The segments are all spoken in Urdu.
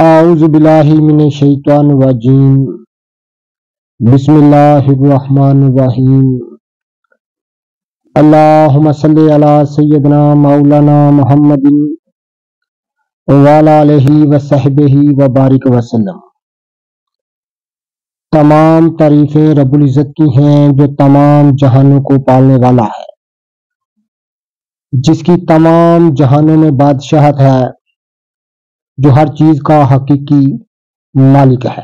اعوذ باللہ من الشیطان الرجیم بسم اللہ الرحمن الرحیم اللہم صلی علی سیدنا مولانا محمد وعلی آلہ وصحبہ وبارک وسلم۔ تمام تعریفیں رب العزت کی ہیں جو تمام جہانوں کو پالنے والا ہے، جس کی تمام جہانوں میں بادشاہت ہے، جو ہر چیز کا حقیقی مالک ہے،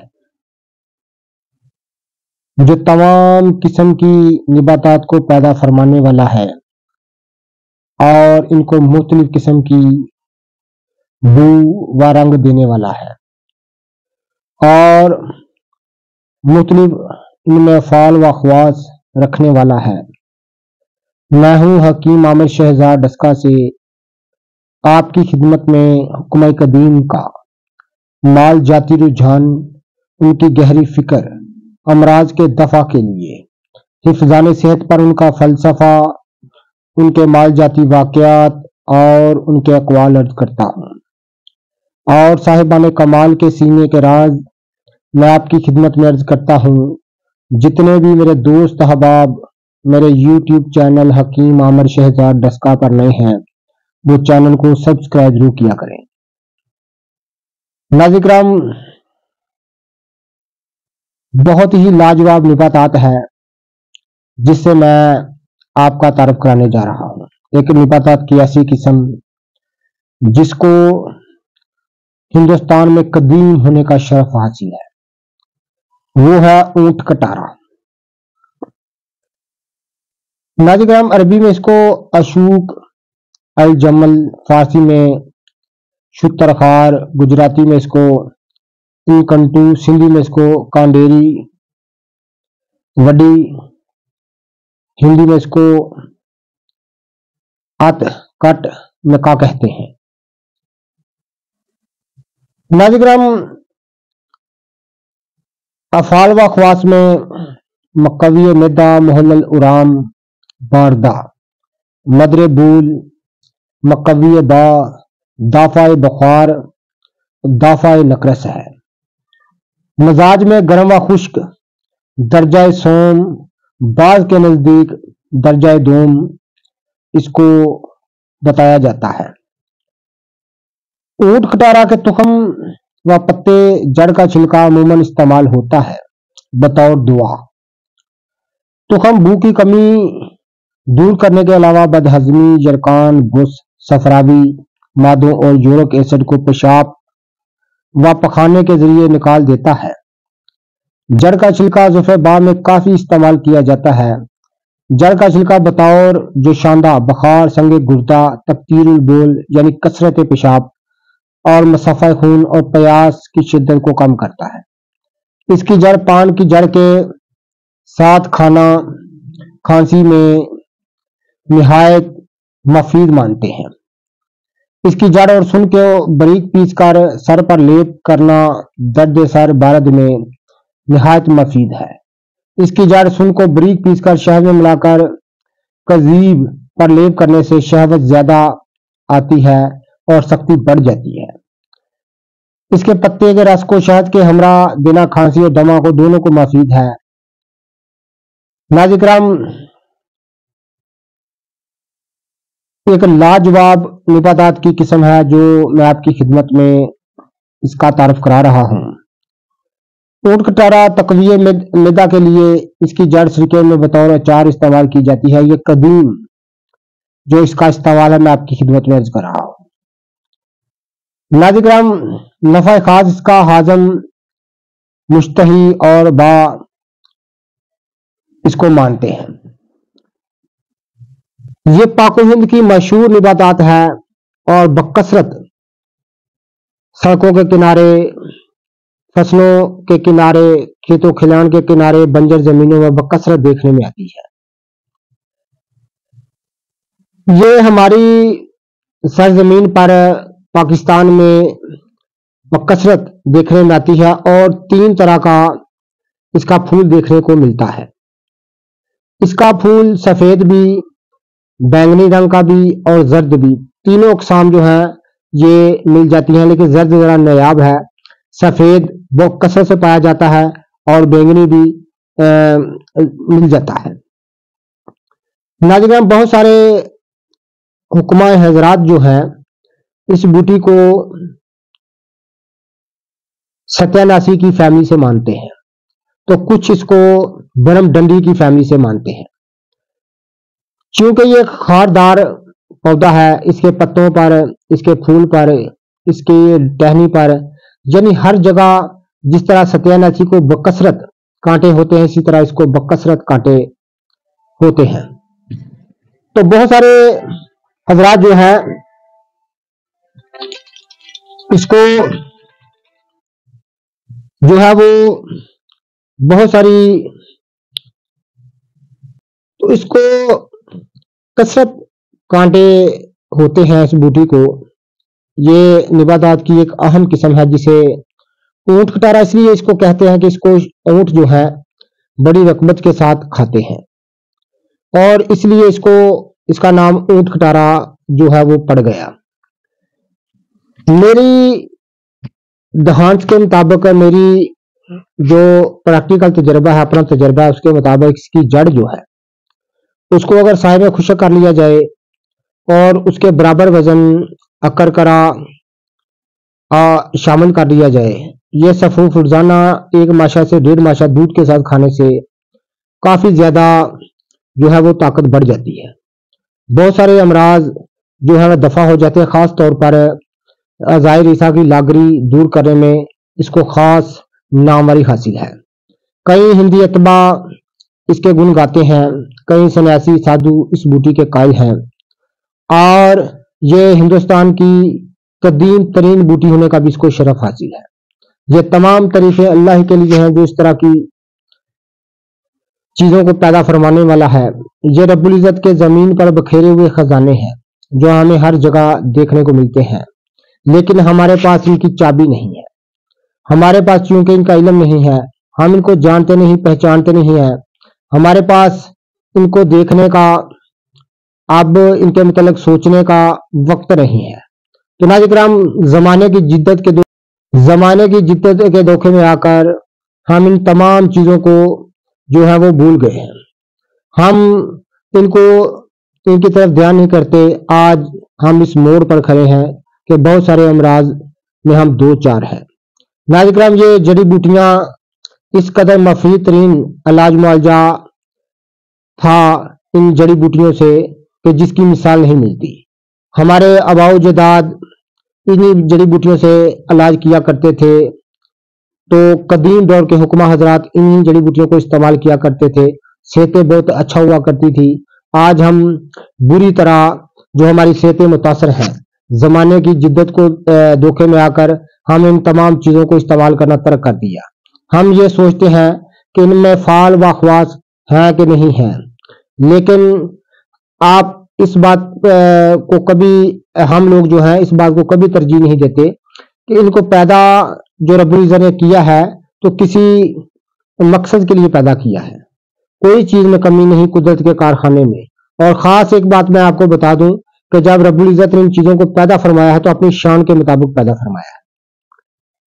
جو تمام قسم کی نباتات کو پیدا فرمانے والا ہے اور ان کو مختلف قسم کی بو و رنگ دینے والا ہے اور مختلف ان میں افعال و خواص رکھنے والا ہے۔ میں ہوں حکیم عامر شہزاد ڈسکا سے آپ کی خدمت میں حکمہ قدیم کا مال جاتی رجحان، ان کی گہری فکر، امراض کے دفع کے لیے، حفظان صحت پر ان کا فلسفہ، ان کے مال جاتی واقعات اور ان کے اقوال عرض کرتا ہوں، اور صاحبان کمال کے سینے کے راز میں آپ کی خدمت میں عرض کرتا ہوں۔ جتنے بھی میرے دوست احباب میرے یوٹیوب چینل حکیم عامر شہزاد ڈسکا پر نئے ہیں، وہ چینل کو سبسکرائب ضرور کیا کریں۔ ناظرین کرام، بہت ہی لاجواب نباتات ہے جس سے میں آپ کا تعارف کرانے جا رہا ہوں۔ ایک نباتات کی ایسی قسم جس کو ہندوستان میں قدیم ہونے کا شرف حاصل ہے، وہ ہے اونٹ کٹارا۔ ناظرین کرام، عربی میں اس کو اشوک الجمل، فارسی میں شترخار، گجراتی میں اس کو انکنٹو، سندھی میں اس کو کانڈیری وڈی، ہندی میں اس کو ات کٹ نکا کہتے ہیں۔ ناظرین کرام، افعال و خواص میں مقوی مدہ، محلل ارام، باردہ، مدر بول، مقوی با، دافع بخار، دافع نقرس ہے۔ مزاج میں گرم و خشک، درجہ سوم، بعض کے نزدیک درجہ دوم اس کو بتایا جاتا ہے۔ اونٹ کٹارا کے تخم و پتے، جڑ کا چھلکا عموماً استعمال ہوتا ہے بطور دوا۔ تخم بو کی کمی دور کرنے کے علاوہ بدہضمی، یرقان، بس، صفراوی مادوں اور یورک ایسڈ کو پیشاب و پخانے کے ذریعے نکال دیتا ہے۔ جڑ کا چھلکا ضعف میں کافی استعمال کیا جاتا ہے۔ جڑ کا چھلکا بطور جوشاندہ، بخار، سنگ گردہ، تکتیر البول یعنی کثرت پیشاب اور مصفہ خون اور پیاس کی شدت کو کم کرتا ہے۔ اس کی جڑ پان کی جڑ کے ساتھ کھانسی میں نہایت مفید مانتے ہیں۔ اس کی جڑ اور سن کو باریک پیس کر سر پر لیپ کرنا درد سر بارد میں نہایت مفید ہے۔ اس کی جڑ سن کو باریک پیس کر شہد میں ملا کر قضیب پر لیپ کرنے سے شہوت زیادہ آتی ہے اور سختی بڑھ جاتی ہے۔ اس کے پتے کے رس کو شہد کے ہمراہ دینا کھانسی اور دمہ کو دونوں کو مفید ہے۔ ناظرین کرام، ایک لاجواب نباتات کی قسم ہے جو میں آپ کی خدمت میں اس کا تعارف کرا رہا ہوں۔ اونٹ کٹارا تقویہ معدہ کے لیے اس کی جڑ سرکے میں بطور اچار استعمال کی جاتی ہے۔ یہ قدیم جو اس کا استعمال ہے میں آپ کی خدمت میں عرض کر رہا ہوں۔ ناظرین کرام، نفع خاص اس کا ہاضم، مشتہی اور با اس کو مانتے ہیں۔ یہ پاک و ہند کی مشہور نباتات ہے اور بکثرت سڑکوں کے کنارے، فصلوں کے کنارے، کھیتوں کھلیان کے کنارے، بنجر زمینوں میں بکثرت دیکھنے میں آتی ہے۔ یہ ہماری سرزمین پر پاکستان میں بکثرت دیکھنے میں آتی ہے اور 3 طرح کا اس کا پھول دیکھنے کو ملتا ہے۔ اس کا پھول سفید بھی، بینگنی رنگ کا بھی اور زرد بھی، تینوں اقسام جو ہیں یہ مل جاتی ہیں، لیکن زرد ذرا نایاب ہے سفید وہ کثرت سے پایا جاتا ہے اور بینگنی بھی مل جاتا ہے۔ ناظرین بہت سارے حکماء حضرات جو ہیں اس بوٹی کو ستیہ ناسی کی فیملی سے مانتے ہیں، تو کچھ اس کو برم ڈنڈی کی فیملی سے مانتے ہیں۔ چونکہ یہ خاردار پودا ہے، اس کے پتوں پر، اس کے پھول پر، اس کی ٹہنی پر، یعنی ہر جگہ جس طرح ستیہ ناسی کو بکثرت کانٹے ہوتے ہیں اسی طرح اس کو بکثرت کانٹے ہوتے ہیں۔ تو بہت سارے حضرات جو ہیں اس کو جو ہے وہ بہت ساری تو اس کو کثرت کانٹے ہوتے ہیں اس بوٹی کو۔ یہ نباتات کی ایک اہم قسم ہے جسے اونٹ کٹارا اس لیے اس کو کہتے ہیں کہ اس کو اونٹ جو ہے بڑی رغبت کے ساتھ کھاتے ہیں، اور اس لیے اس کو اس کا نام اونٹ کٹارا جو ہے وہ پڑ گیا۔ میری دہانت کے مطابق، میری جو پریکٹیکل تجربہ ہے، اپنا تجربہ ہے، اس کے مطابق اس کی جڑ جو ہے اس کو اگر سائے میں خشک کر لیا جائے اور اس کے برابر وزن اکرکرا شامل کر دیا جائے، یہ صفوف روزانہ 1 ماشا سے 1.5 ماشا دودھ کے ساتھ کھانے سے کافی زیادہ جو ہے وہ طاقت بڑھ جاتی ہے۔ بہت سارے امراض جو ہے وہ دفع ہو جاتے ہیں، خاص طور پر اعضائے ریسہ کی لاغری دور کرنے میں اس کو خاص ناموری حاصل ہے۔ کئی ہندی اتباع اس کے گن گاتے ہیں، کئی سنیاسی سادھو اس بوٹی کے قائل ہیں، اور یہ ہندوستان کی قدیم ترین بوٹی ہونے کا بھی اس کو شرف حاصل ہے۔ یہ تمام تعریفیں اللہ کے لیے ہیں جو اس طرح کی چیزوں کو پیدا فرمانے والا ہے۔ یہ رب العزت کے زمین پر بکھیرے ہوئے خزانے ہیں جو ہمیں ہر جگہ دیکھنے کو ملتے ہیں، لیکن ہمارے پاس ان کی چابی نہیں ہے۔ ہمارے پاس چونکہ ان کا علم نہیں ہے، ہم ان کو جانتے نہیں، پہچانتے نہیں ہیں، ہمارے پاس ان کو دیکھنے کا، اب ان کے متعلق سوچنے کا وقت نہیں ہے۔ تو ناظرین کرام، زمانے کی جدت کے دھوکے میں آ کر ہم ان تمام چیزوں کو جو ہے وہ بھول گئے ہیں، ہم ان کی طرف دھیان نہیں کرتے۔ آج ہم اس موڑ پر کھڑے ہیں کہ بہت سارے امراض میں ہم 2-4 ہیں۔ ناظرین کرام، یہ جڑی بوٹیاں اس قدر مفید ترین علاج معالجہ تھا ان جڑی بوٹیوں سے کہ جس کی مثال نہیں ملتی۔ ہمارے آباء و اجداد انہی جڑی بوٹیوں سے علاج کیا کرتے تھے، تو قدیم دور کے حکماء حضرات انہی جڑی بوٹیوں کو استعمال کیا کرتے تھے، صحتیں بہت اچھا ہوا کرتی تھی۔ آج ہم بری طرح جو ہماری صحتیں متاثر ہیں، زمانے کی جدت کو دھوکے میں آ کر ہم ان تمام چیزوں کو استعمال کرنا ترک کر دیا۔ ہم یہ سوچتے ہیں کہ ان میں فعال و خواص ہیں کہ نہیں ہیں، لیکن آپ اس بات کو کبھی، ہم لوگ جو ہیں اس بات کو کبھی ترجیح نہیں دیتے کہ ان کو پیدا جو رب العزت نے کیا ہے تو کسی مقصد کے لیے پیدا کیا ہے۔ کوئی چیز میں کمی نہیں قدرت کے کارخانے میں۔ اور خاص ایک بات میں آپ کو بتا دوں کہ جب رب العزت نے ان چیزوں کو پیدا فرمایا ہے تو اپنی شان کے مطابق پیدا فرمایا ہے۔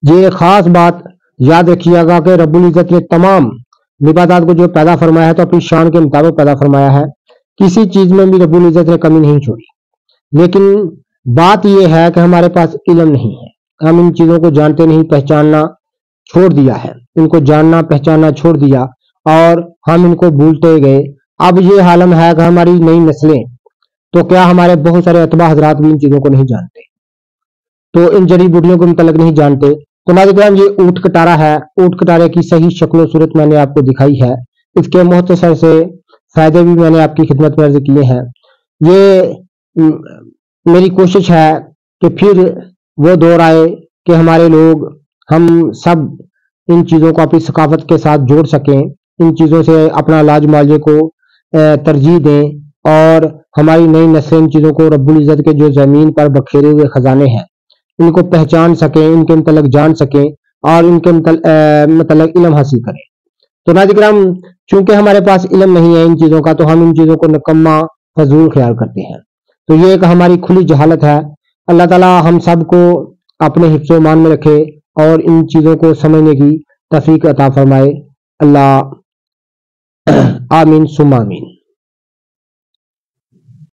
یہ خاص بات یاد رکھیے گا کہ رب العزت نے تمام نباتات کو جو پیدا فرمایا ہے تو اپنی شان کے مطابق پیدا فرمایا ہے، کسی چیز میں بھی رب العزت نے کمی نہیں چھوڑی۔ لیکن بات یہ ہے کہ ہمارے پاس علم نہیں ہے، ہم ان چیزوں کو جانتے نہیں، پہچاننا چھوڑ دیا ہے، ان کو جاننا پہچاننا چھوڑ دیا اور ہم ان کو بھولتے گئے۔ اب یہ حالم ہے کہ ہماری نئی نسلیں، تو کیا ہمارے بہت سارے اتباع حضرات بھی ان چیزوں کو نہیں جانتے، تو ان جڑی بوٹیوں کو متعلق نہیں جانتے۔ تو ناظرین، یہ اونٹ کٹارا ہے، اونٹ کٹارے کی صحیح شکل و صورت میں نے آپ کو دکھائی ہے، اس کے مختصر سے فائدے بھی میں نے آپ کی خدمت میں عرض کیے ہیں۔ یہ میری کوشش ہے کہ پھر وہ دور آئے کہ ہمارے لوگ، ہم سب ان چیزوں کو اپنی ثقافت کے ساتھ جوڑ سکیں، ان چیزوں سے اپنا علاج معالجے کو ترجیح دیں، اور ہماری نئی نسلیں ان چیزوں کو رب العزت کے جو زمین پر بکھیرے ہوئے خزانے ہیں ان کو پہچان سکیں، ان کے متعلق جان سکیں اور ان کے متعلق علم حاصل کریں۔ تو ناظرین کرام، چونکہ ہمارے پاس علم نہیں ہے ان چیزوں کا، تو ہم ان چیزوں کو نکما فضول خیال کرتے ہیں، تو یہ ایک ہماری کھلی جہالت ہے۔ اللہ تعالی ہم سب کو اپنے حفظ و ایمان میں رکھے اور ان چیزوں کو سمجھنے کی توفیق عطا فرمائے۔ اللہ آمین ثم آمین۔